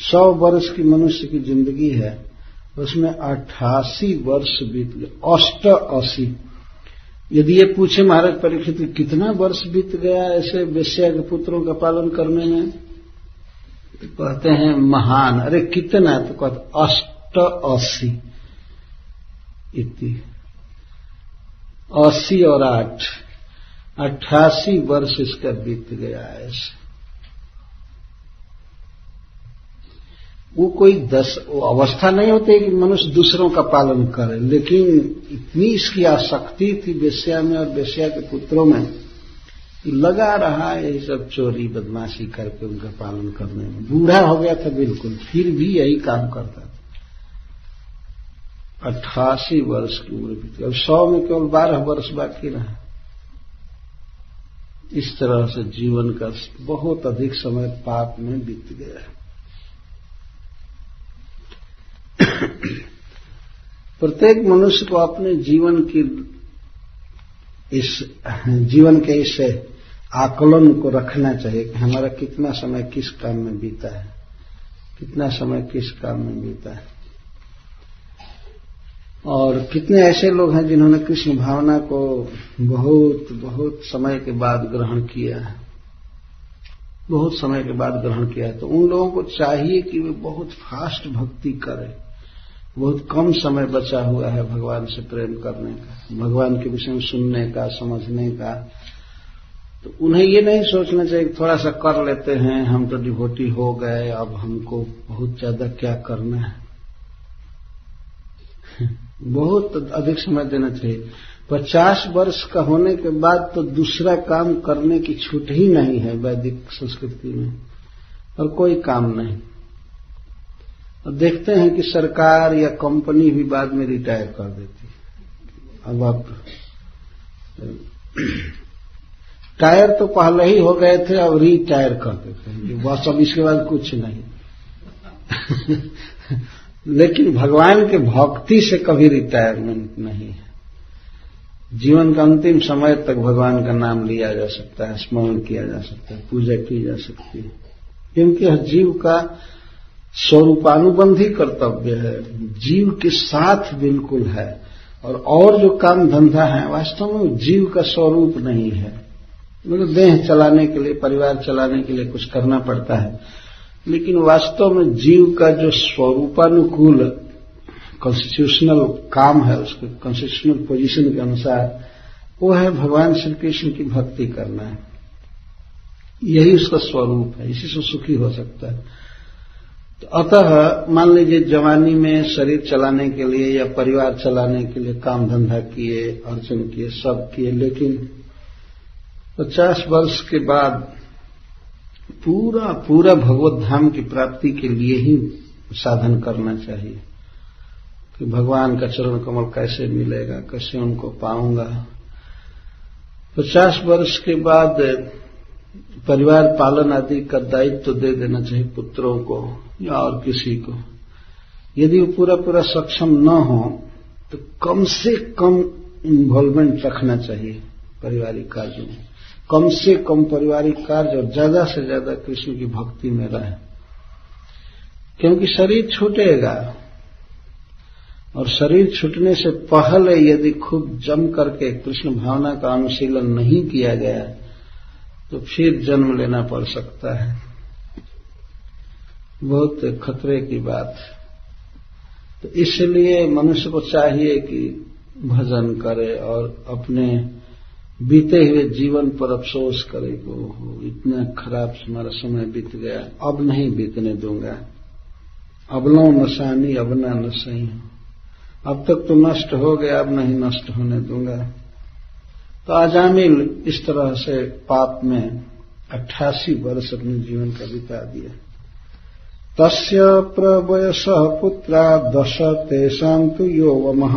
100 वर्ष की मनुष्य की जिंदगी है, उसमें 88 वर्ष बीत गए, 88। यदि ये पूछे महाराज परीक्षित कितना वर्ष बीत गया ऐसे वेश्या के पुत्रों का पालन करने में, तो कहते हैं महान। अरे कितना? तो कहते 88। इतनी 80 और 8, 88 वर्ष इसका बीत गया ऐसे। वो कोई वो अवस्था नहीं होती कि मनुष्य दूसरों का पालन करे, लेकिन इतनी इसकी आसक्ति थी वेश्या में और वेश्या के पुत्रों में, लगा रहा यही सब चोरी बदमाशी करके उनका पालन करने में। बूढ़ा हो गया था बिल्कुल, फिर भी यही काम करता था। 88 वर्ष की उम्र बीती, अब 100 में केवल 12 वर्ष बाकी रहा। इस तरह से जीवन का बहुत अधिक समय पाप में बीत गया। प्रत्येक मनुष्य को अपने जीवन के इस आकलन को रखना चाहिए कि हमारा कितना समय किस काम में बीता है, कितना समय किस काम में बीता है। और कितने ऐसे लोग हैं जिन्होंने कृष्ण भावना को बहुत बहुत समय के बाद ग्रहण किया है, बहुत समय के बाद ग्रहण किया है। तो उन लोगों को चाहिए कि वे बहुत फास्ट भक्ति करें। बहुत कम समय बचा हुआ है भगवान से प्रेम करने का, भगवान के विषय में सुनने का, समझने का। तो उन्हें ये नहीं सोचना चाहिए कि थोड़ा सा कर लेते हैं, हम तो डिवोटी हो गए, अब हमको बहुत ज्यादा क्या करना है। बहुत अधिक समय देना चाहिए। 50 वर्ष का होने के बाद तो दूसरा काम करने की छूट ही नहीं है वैदिक संस्कृति में, और कोई काम नहीं। और देखते हैं कि सरकार या कंपनी भी बाद में रिटायर कर देती है। अब आप टायर तो पहले ही हो गए थे, अब रिटायर कर देते हैं, बस अब इसके बाद कुछ नहीं। लेकिन भगवान के भक्ति से कभी रिटायरमेंट नहीं है। जीवन का अंतिम समय तक भगवान का नाम लिया जा सकता है, स्मरण किया जा सकता है, पूजा की जा सकती है, क्योंकि यह जीव का स्वरूपानुबंधी कर्तव्य है, जीव के साथ बिल्कुल है। और जो काम धंधा है वास्तव में जीव का स्वरूप नहीं है। मतलब देह चलाने के लिए, परिवार चलाने के लिए कुछ करना पड़ता है, लेकिन वास्तव में जीव का जो स्वरूपानुकूल कॉन्स्टिट्यूशनल काम है, उसके कॉन्स्टिट्यूशनल पोजीशन के अनुसार, वो है भगवान श्री कृष्ण की भक्ति करना है। यही उसका स्वरूप है, इसी से सुखी हो सकता है। तो अतः मान लीजिए जवानी में शरीर चलाने के लिए या परिवार चलाने के लिए काम धंधा किए, अर्जन किए, सब किए, लेकिन 50 वर्ष के बाद पूरा भगवत धाम की प्राप्ति के लिए ही साधन करना चाहिए कि भगवान का चरण कमल कैसे मिलेगा, कैसे उनको पाऊंगा। 50 वर्ष के बाद परिवार पालन आदि का दायित्व तो दे देना चाहिए पुत्रों को या और किसी को। यदि वो पूरा सक्षम न हो तो कम से कम इन्वॉल्वमेंट रखना चाहिए पारिवारिक कार्यों में, कम से कम पारिवारिक कार्य और ज्यादा से ज्यादा कृष्ण की भक्ति में रहे, क्योंकि शरीर छूटेगा। और शरीर छूटने से पहले यदि खूब जम करके कृष्ण भावना का अनुशीलन नहीं किया गया तो फिर जन्म लेना पड़ सकता है। बहुत खतरे की बात। तो इसलिए मनुष्य को चाहिए कि भजन करे और अपने बीते हुए जीवन पर अफसोस करे कि इतना खराब हमारा समय बीत गया, अब नहीं बीतने दूंगा। अबलो नशानी अब ना नसही, अब तक तो नष्ट हो गया, अब नहीं नष्ट होने दूंगा। तो अजामिल इस तरह से पाप में 88 वर्ष अपने जीवन का बिता दिया। तस्य प्रवयसः पुत्रा 10 तेषां तु योवमः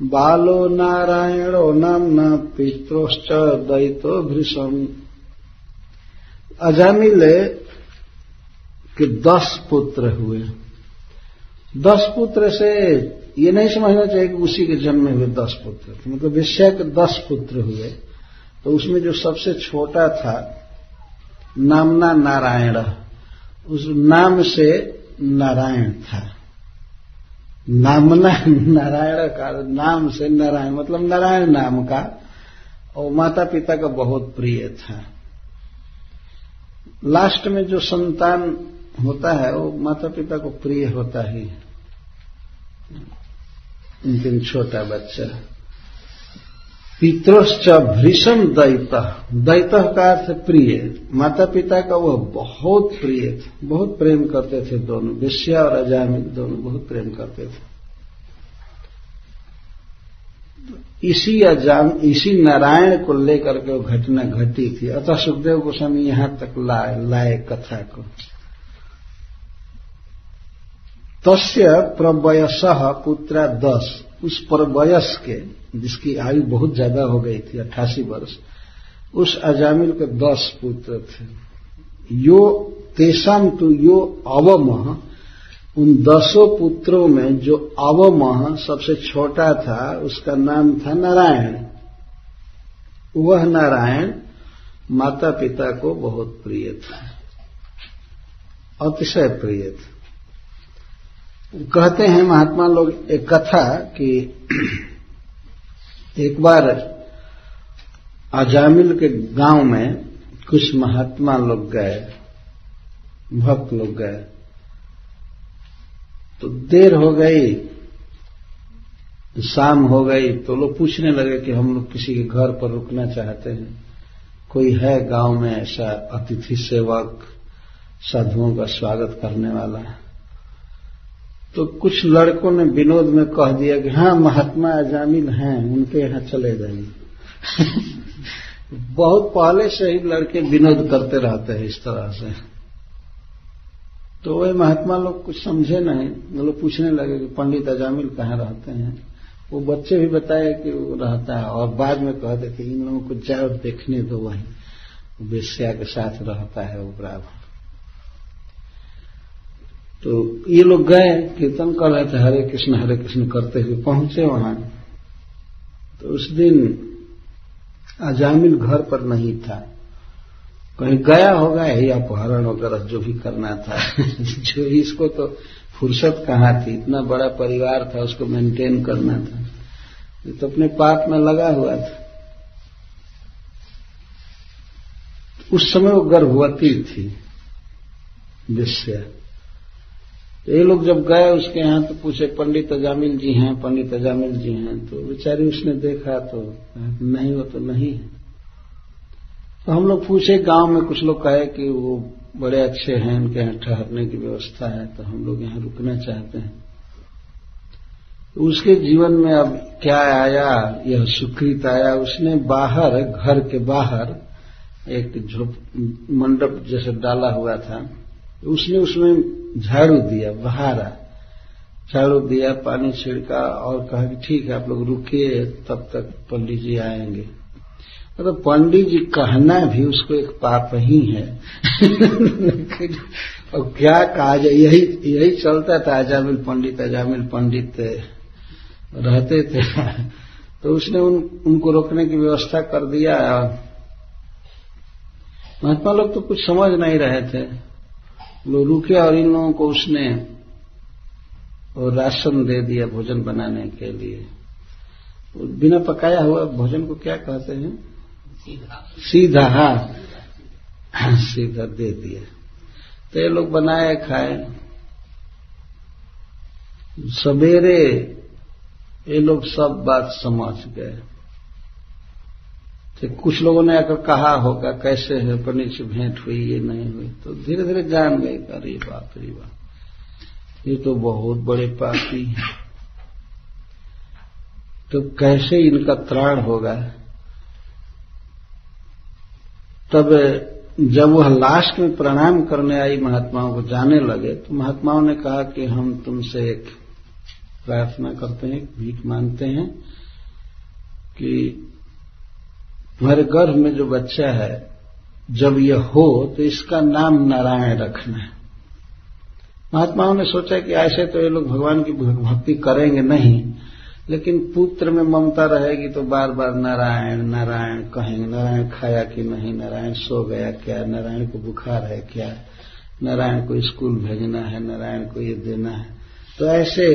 बालो नारायणो नाम्ना पित्रोश्च दैतो भृशम्। अजामिल के 10 पुत्र हुए। 10 पुत्र से ये नहीं समझना चाहिए कि उसी के जन्म में हुए 10 पुत्र थे, मतलब वेश्या के 10 पुत्र हुए। तो उसमें जो सबसे छोटा था नामना नारायण, उस नाम से नारायण था। नामना नारायण का नाम से नारायण मतलब नारायण नाम का, और माता पिता का बहुत प्रिय था। लास्ट में जो संतान होता है वो माता पिता को प्रिय होता ही, अंतिम छोटा बच्चा। पितृश्च भृशम दैतः, दैतः का अर्थ प्रिय, माता पिता का वह बहुत प्रिय थे, बहुत प्रेम करते थे दोनों, वेश्या और अजामिल दोनों बहुत प्रेम करते थे। इसी नारायण को लेकर के वो घटना घटी थी। अतः सुखदेव गोस्वामी यहां तक लाए कथा को। तस्य प्रवयसः पुत्रा 10, उस परवयस के जिसकी आयु बहुत ज्यादा हो गई थी 88 वर्ष, उस अजामिल के 10 पुत्र थे। यो तेषां तु यो अवमः, उन 10 पुत्रों में जो अवमह सबसे छोटा था उसका नाम था नारायण। वह नारायण माता पिता को बहुत प्रिय था, अतिशय प्रिय था। कहते हैं महात्मा लोग एक कथा कि एक बार अजामिल के गांव में कुछ महात्मा लोग गए, भक्त लोग गए, तो देर हो गई, शाम हो गई, तो लोग पूछने लगे कि हम लोग किसी के घर पर रुकना चाहते हैं, कोई है गांव में ऐसा अतिथि सेवक, साधुओं का स्वागत करने वाला। तो कुछ लड़कों ने विनोद में कह दिया कि हाँ महात्मा अजामिल हैं, उनके यहां चले जाइए। बहुत पहले से ही लड़के विनोद करते रहते हैं इस तरह से। तो वही महात्मा लोग कुछ समझे नहीं, वो लोग पूछने लगे कि पंडित अजामिल कहाँ रहते हैं। वो बच्चे भी बताए कि वो रहता है, और बाद में कहते थे इन लोगों को जाओ देखने दो, वहीं वेश्या के साथ रहता है वो ब्राह्मण। तो ये लोग गए, कीर्तन कर रहे थे, हरे कृष्ण करते हुए पहुंचे वहां। तो उस दिन अजामिल घर पर नहीं था, कहीं गया होगा, यही अपहरण वगैरह जो भी करना था। जो इसको तो फुर्सत कहाँ थी, इतना बड़ा परिवार था, उसको मेंटेन करना था, ये तो अपने पाप में लगा हुआ था। उस समय वो गर्भवती थी वेश्या। तो ये लोग जब गए उसके यहां तो पूछे पंडित अजामिल जी हैं, पंडित अजामिल जी हैं। तो बेचारी उसने देखा तो नहीं, वो तो नहीं है। तो हम लोग पूछे, गांव में कुछ लोग कहे कि वो बड़े अच्छे हैं, उनके यहाँ ठहरने की व्यवस्था है, तो हम लोग यहाँ रुकना चाहते हैं। तो उसके जीवन में अब क्या आया, यह सुकृत आया, उसने बाहर, घर के बाहर एक मंडप जैसे डाला हुआ था, उसने उसमें झाड़ू दिया, बहारा झाड़ू दिया, पानी छिड़का और कहा कि ठीक है आप लोग रुकिए, तब तक पंडित जी आएंगे। तो पंडित जी कहना भी उसको एक पाप ही है। और क्या कहा जाए, यही चलता था। अजामिल पंडित रहते थे। तो उसने उनको रोकने की व्यवस्था कर दिया। महात्मा लोग तो कुछ समझ नहीं रहे थे, लोग रुके और इन लोगों को उसने राशन दे दिया भोजन बनाने के लिए। बिना पकाया हुआ भोजन को क्या कहते हैं, सीधा। हाँ, सीधा दे दिया। तो ये लोग बनाए खाए। सवेरे ये लोग सब बात समझ गए। तो कुछ लोगों ने आकर कहा होगा कैसे है, पंडित से भेंट हुई, ये नहीं हुई। तो धीरे धीरे जान गए, अरे बाप रे बाप, ये तो बहुत बड़े पापी हैं। तो कैसे इनका त्राण होगा। तब जब वह लास्ट में प्रणाम करने आई, महात्माओं को जाने लगे, तो महात्माओं ने कहा कि हम तुमसे एक प्रार्थना करते हैं, भीख मांगते हैं कि तुम्हारे गर्भ में जो बच्चा है, जब यह हो तो इसका नाम नारायण रखना है। महात्माओं ने सोचा कि ऐसे तो ये लोग भगवान की भक्ति करेंगे नहीं, लेकिन पुत्र में ममता रहेगी तो बार बार नारायण नारायण कहेंगे। नारायण खाया कि नहीं, नारायण सो गया क्या, नारायण को बुखार है क्या, नारायण को स्कूल भेजना है, नारायण को ये देना है। तो ऐसे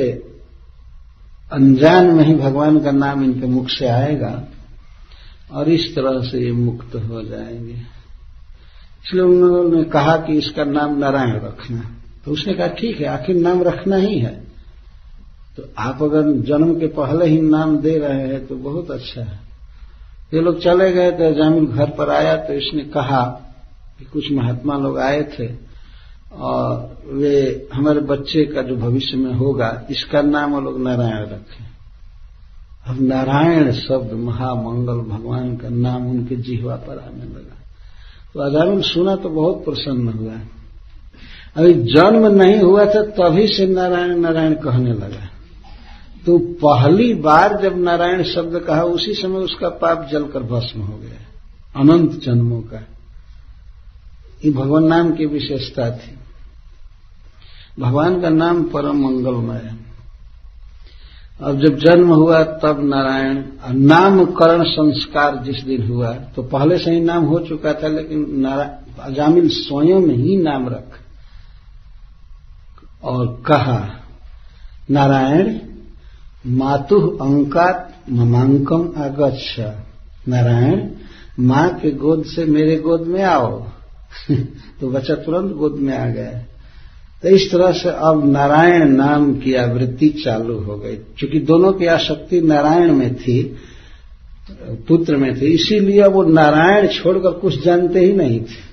अनजान में ही भगवान का नाम इनके मुख से आएगा और इस तरह से ये मुक्त हो जाएंगे। इसलिए उन्होंने कहा कि इसका नाम नारायण रखना। तो उसने कहा ठीक है, आखिर नाम रखना ही है, तो आप अगर जन्म के पहले ही नाम दे रहे हैं तो बहुत अच्छा है। ये लोग चले गए तो अजामिल घर पर आया, तो इसने कहा कि कुछ महात्मा लोग आए थे और वे हमारे बच्चे का जो भविष्य में होगा इसका नाम वो लोग नारायण रखें। अब नारायण शब्द, महामंगल, भगवान का नाम उनके जिह्वा पर आने लगा। तो अजामिल सुना तो बहुत प्रसन्न हुआ। अभी जन्म नहीं हुआ था तभी से नारायण नारायण कहने लगा। तो पहली बार जब नारायण शब्द कहा उसी समय उसका पाप जलकर भस्म हो गया, अनंत जन्मों का। ये भगवान नाम की विशेषता थी। भगवान का नाम परम मंगलमय है। अब जब जन्म हुआ तब नारायण, नामकरण संस्कार जिस दिन हुआ तो पहले से ही नाम हो चुका था, लेकिन अजामिल स्वयं ही नाम रख और कहा, नारायण मातुः अंकात ममांकम आगच्छ, नारायण मां के गोद से मेरे गोद में आओ। तो बच्चा तुरंत गोद में आ गया। तो इस तरह से अब नारायण नाम की आवृत्ति चालू हो गई। क्योंकि दोनों की आसक्ति नारायण में थी, पुत्र में थी, इसीलिए वो नारायण छोड़कर कुछ जानते ही नहीं थे।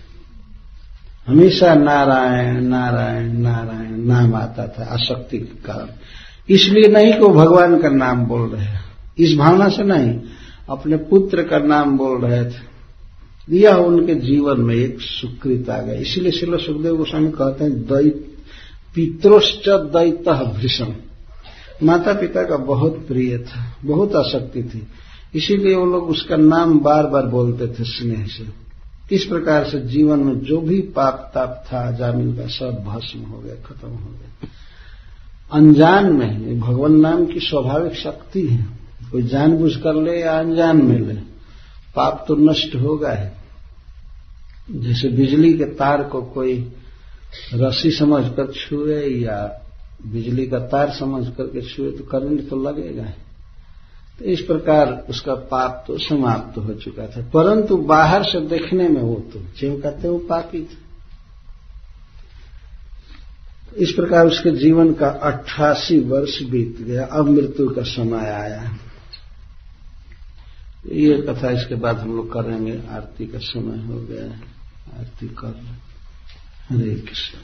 हमेशा नारायण नारायण नारायण नाम आता था आसक्ति के कारण। इसलिए नहीं कि वो भगवान का नाम बोल रहे हैं, इस भावना से नहीं, अपने पुत्र का नाम बोल रहे थे। यह उनके जीवन में एक सुकृत आ गया। इसीलिए श्रील सुखदेव गोस्वामी कहते हैं, पितरोश्च दैतः भृशम, माता पिता का बहुत प्रिय था, बहुत आसक्ति थी, इसीलिए वो लोग उसका नाम बार बार बोलते थे स्नेह से। इस प्रकार से जीवन में जो भी पाप ताप था जामिल का सब भस्म हो गया, खत्म हो गया। अनजान में ही भगवान नाम की स्वाभाविक शक्ति है, कोई जानबूझ कर ले या अनजान में ले, पाप तो नष्ट होगा है। जैसे बिजली के तार को कोई रस्सी समझकर छुए या बिजली का तार समझ करके छुए तो करंट तो लगेगा। तो इस प्रकार उसका पाप तो समाप्त हो चुका था, परंतु बाहर से देखने में वो तो जो कहते वो पापी था। इस प्रकार उसके जीवन का 88 वर्ष बीत गया। अब मृत्यु का समय आया। ये कथा इसके बाद हम लोग करेंगे। आरती का समय हो गया है, आरती कर। हरे कृष्ण।